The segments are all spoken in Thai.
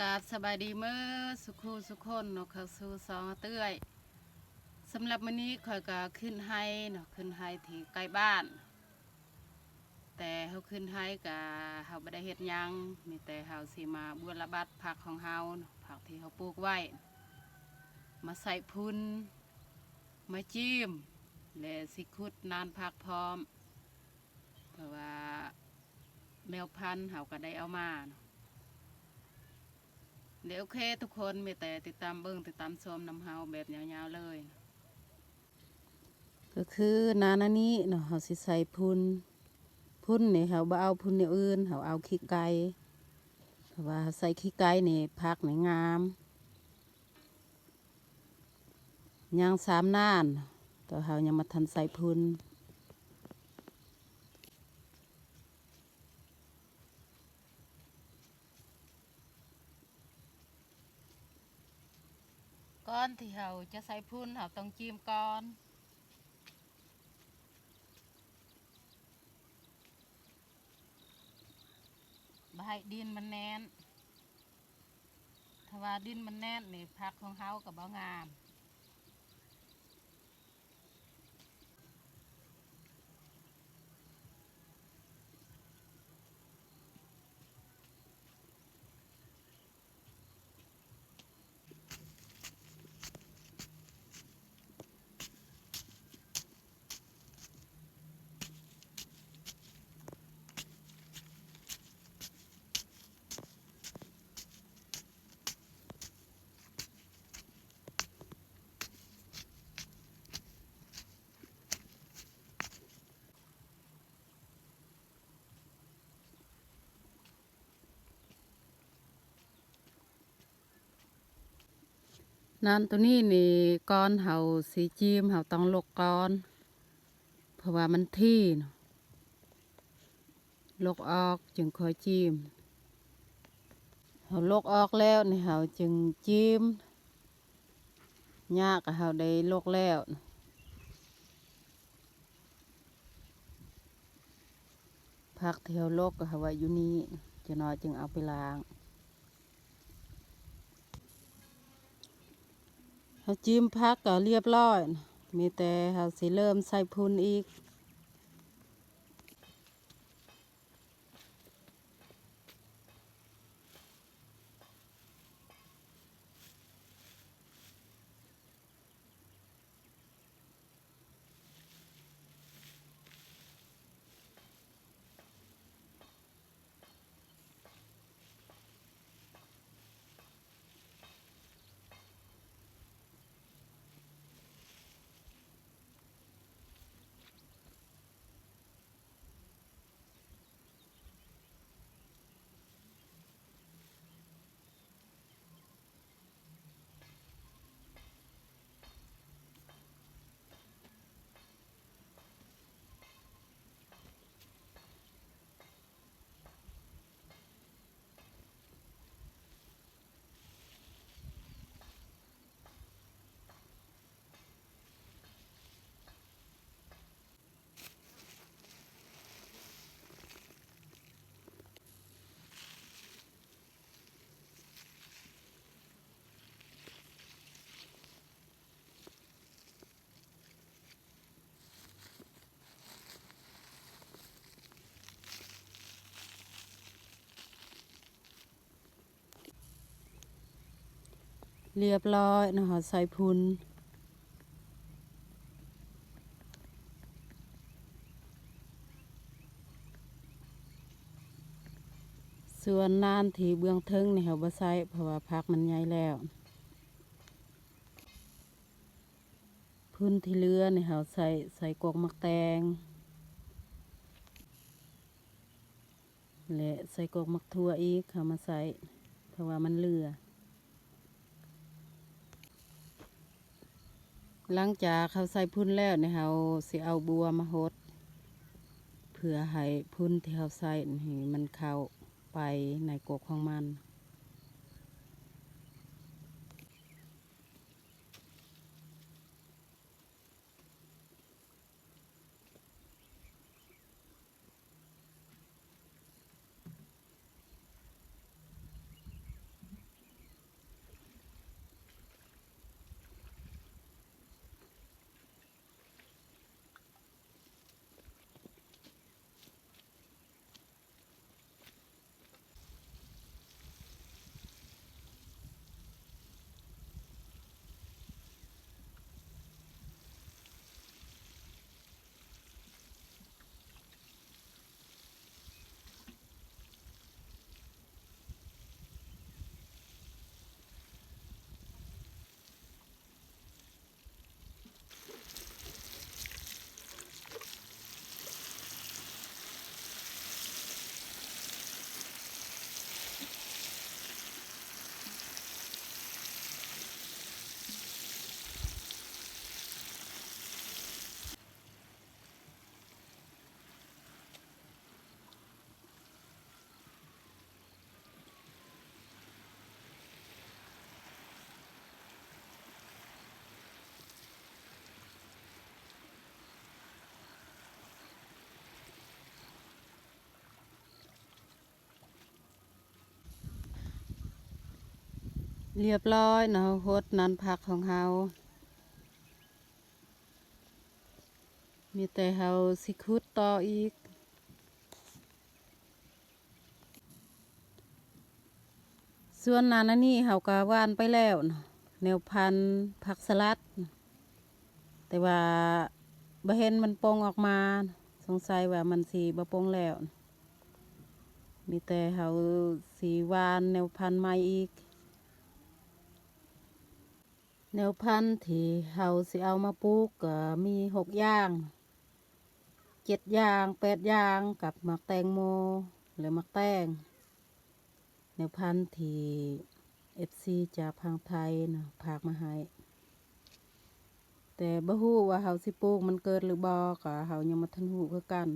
กราบสบายดีเมื่อสุขูสุขคนเนาะเขาสู่สองเตื้อยสำหรับมื้อนี้ข่อยก็ขึ้นไห้เนาะขึ้นไห้ที่ใกล้บ้านแต่เฮาขึ้นไห้ก็เฮาบ่ได้เฮ็ดหยังมีแต่เฮาสิมาบูรณะบัดผักของเฮาเนาะผักที่เฮาปลูกไว้มาใส่พุนมาจิ้มและสิขุดนานผักพร้อมเพราะว่าแมวพันธุ์เฮาก็ได้เอามาเนาะเดี๋ยวโอเคทุกคนมีแต่ติดตามเบิ่งติดตามชมนำเฮาแบบยาวๆเลยก็คือนานานี้เนาะเฮาสิใส่พุ่นนี่เฮาบ่เอาพุ่นอย่างอื่นเฮาเอาขี้ไก่เพราะว่าใส่ขี้ไก่นี่ผักนี่งามย่าง3 นานแต่เฮายังมาทันใส่พุ่นก่อนที่เฮาจะใส่พุ่นเฮาต้องจิ้มก่อนบ่ให้ดินมันแน่นถ้าว่าดินมันแน่นนี่ผักของเฮาก็บ่งามนั่นตัวนี้นี่ก้อนเฮาสีจิ้มเฮาต้องลกก้อนเพราะว่ามันที่เนาะลกออกจึงค่อยจิ้มเฮาลกออกแล้วนี่เฮาจึงจิ้มยากเฮาได้ลกแล้วผักที่เฮาลกก็เฮาไว้อยู่นี่จะน้อยจึงเอาไปล้างเฮาจิ้มผักก็เรียบร้อยมีแต่เฮาสิเริ่มใส่พุ่นอีกเรียบร้อยนะเฮาใส่พุ่นส่วนนานที่เบื้องเทิงนี่เฮาบ่ใส่เพราะว่าผักมันใหญ่แล้วพุ่นที่เหลือนี่เฮาใส่กวกมักแตงและใส่กวกมักทั่วอีกเฮามาใส่เพราะว่ามันเหลือหลังจากเขาใส่พุ่นแล้วนี่เฮาสิเอาบัวมาหดเพื่อให้พุ่นที่เฮาใส่นี่มันเข้าไปในกกของมัน เรียบร้อยเนาะโฮดนันผักของเฮามีแต่เฮาสิขุดต่ออีกส่วนนั้นนี่เฮาก็หว่านไปแล้วเนาะแนวพันธุ์ผักสลัดแต่ว่าบ่เห็นมันปงออกมาสงสัยว่ามันสิบ่ปงแล้วมีแต่เฮาสิหว่านแนวพันธุ์ใหม่อีกแนวพันธุ์ที่เฮาสิเอามาปลูกก็มี6อย่าง7อย่าง8อย่างกับมักแตงโมหรือมักแตงแนวพันธุ์ที่ FC จากทางไทยนะพากมาให้แต่บ่ฮู้ว่าเฮาสิปลูกมันเกิดหรือบ่ก็เฮายังบ่ทันฮู้คือกัน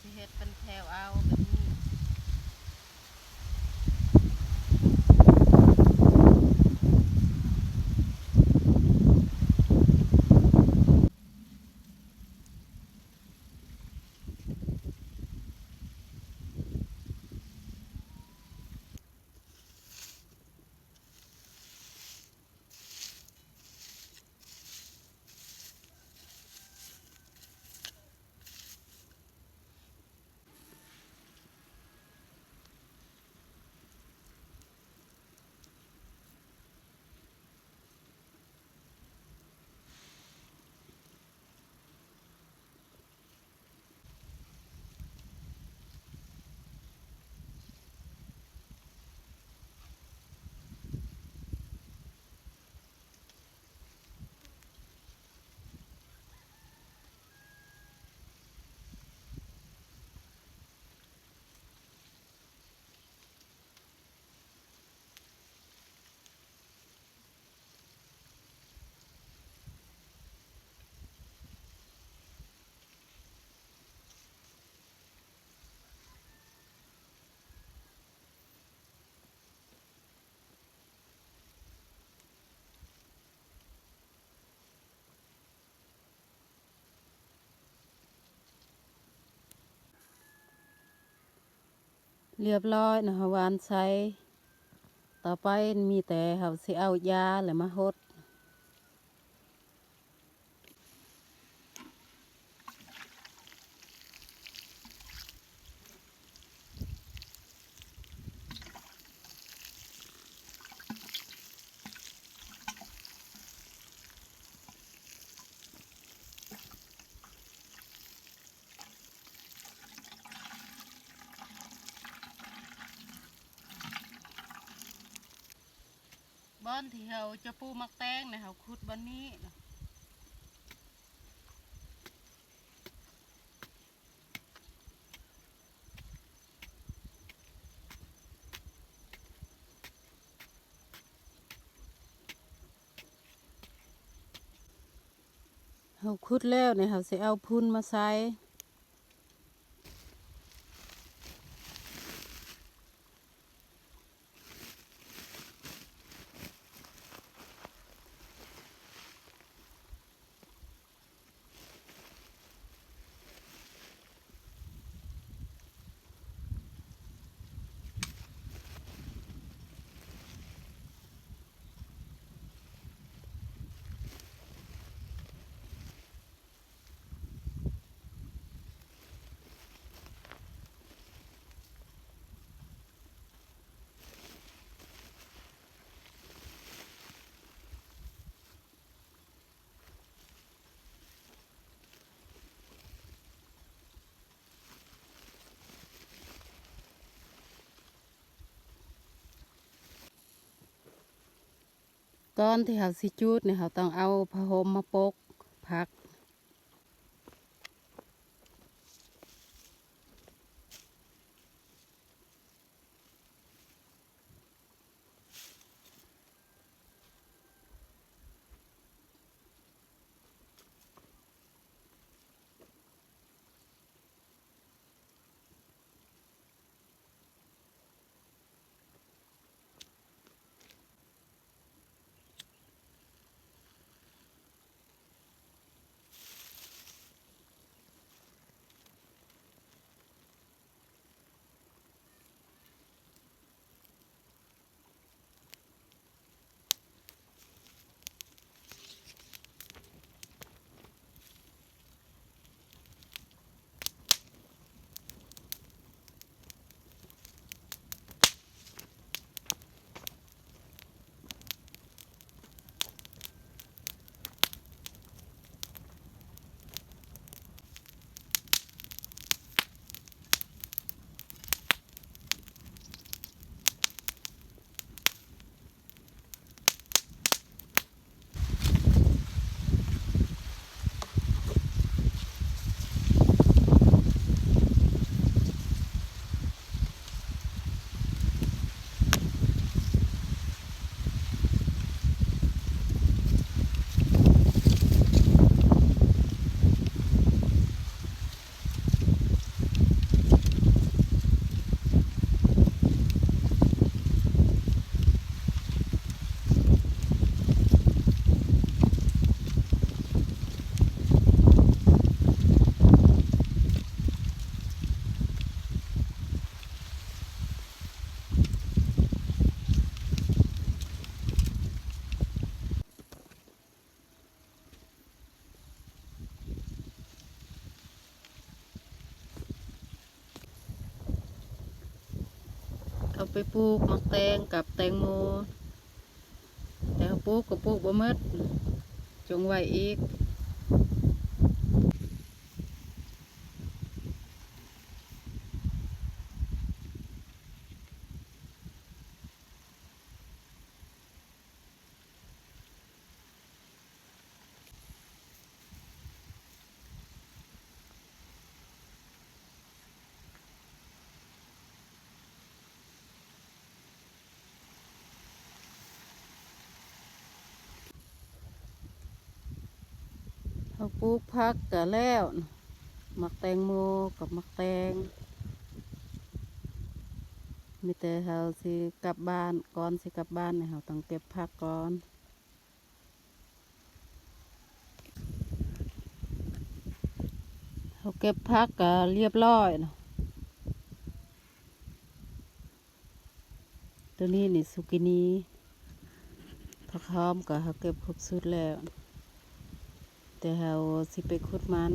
สิเฮ็ดเป็นแถวเอาแบบนี้เรียบร้อยนะหวานใส่ต่อไปมีแต่เฮาสิเอายาแล้วมาฮดบ่อนที่เฮาจะปลูกมักแตงนะเฮาขุดบ่อนนี้เฮาขุดแล้วเนี่ยเฮาสิเอาพุ่นมาใส่ก่อนที่เฮาสิจูดเนี่ยเฮาต้องเอาผ้าห่มมาปกผัก เขาไปปลูกมักแตงกับแตงโมแต่เขาปลูกก็ปลูกบ่หมดจงไว้อีกเขาปลูกผักก็แล้วมักแตงโมกับมักแตงมีแต่เขาสิกลับบ้านก่อนสิกลับบ้านเนี่ยเขาต้องเก็บผักก่อนเขาเก็บผักก็เรียบร้อยเนาะตัวนี้นี่สุกินีผักหอมก็เขาเก็บครบสุดแล้วแต่เขาสิไปขุดมัน